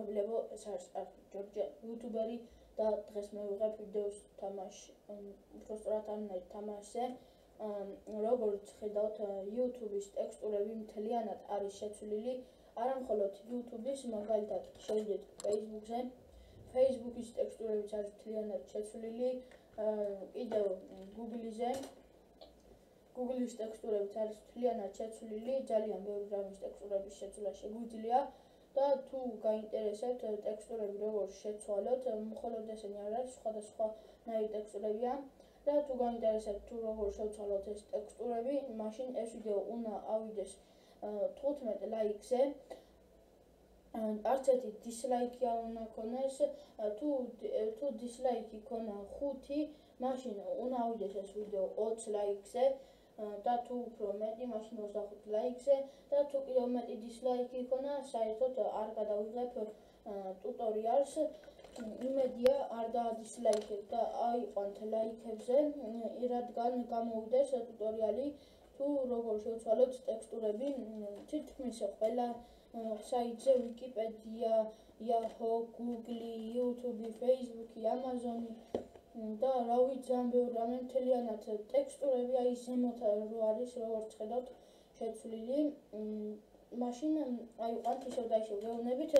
მადლობილებო, ეს არის ჯორჯია იუთუბერი და დღეს მე ვიღებ ვიდეოს თამაში, უბრალოდ თამაშზე. როგორც ხედავთ, YouTube-ის ტექსტურები მთლიანად არის შეცვლილი, არა მხოლოდ YouTube-ის, მაგალითად შევიდეთ Facebook-ზე. Facebook-ის ტექსტურებიც არის მთლიანად შეცვლილი, კიდევ Google-ზე. Google-ის ტექსტურებიც არის მთლიანად შეცვლილი, ძალიან ბევრი რამის ტექსტურების შეცვლა შეგვიძლია და თუ გაინტერესებთ ტექსტურები როგორ შეცვალოთ, მხოლოდ ესენი არ არის, სხვადასხვანაირი ტექსტურებია და თუ გაინტერესებთ თუ როგორ შევცვალოთ ეს ტექსტურები, მაშინ ეს ვიდეო უნდა ავიდეს 15 ლაიქზე. არც ერთი დისლაიკი არ უნდა ქონდეს, თუ დისლაიკი ქონა 5, მაშინ უნდა ავიდეს ეს ვიდეო 20 ლაიქზე და თუ უფრო მეტი, მაშინ 25 ლაიქზე და თუ კიდევ მეტი დისლაიკი ქონა, საერთოდ არ გადავიღებ ტუტორიალს. იმედია არ დაადისლაიქეთ და აიყვანთ ლაიქებზე, რადგან გამოვიდეს ტუტორიალი თუ როგორ შევცვალოთ ტექსტურები თითქმის ყველა საიტზე, Wikipedia, Yahoo, Google, YouTube, Facebook, Amazon და რავი ძალიან ბევრი რამე მთლიანად ტექსტურები აი ზემოთ რო არის, როგორც ხედავთ, შეცვლილი. მაშინ აიყვანთ ისევ და ისევ გეუბნებით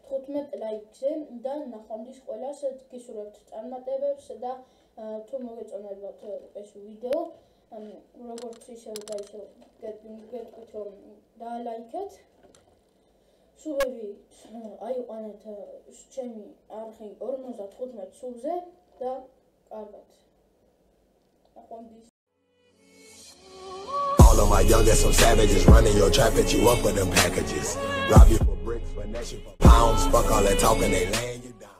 15 ლაიქზე და ნახვამდის ყველას გისურვებთ წარმატებებს და თუ მოგეწონებათ ეს ვიდეო, როგორც ისევ და ისევ გეტყვით რომ დაალაიქეთ. სულები აიყვანეთ ჩემი არხი 55 სულზე და კარგად. ნახვამდის. All of my youngest, some savages running your trap, at you up with them packages. Rob you for bricks, finesse you for pounds. Fuck all that talking, they laying you down.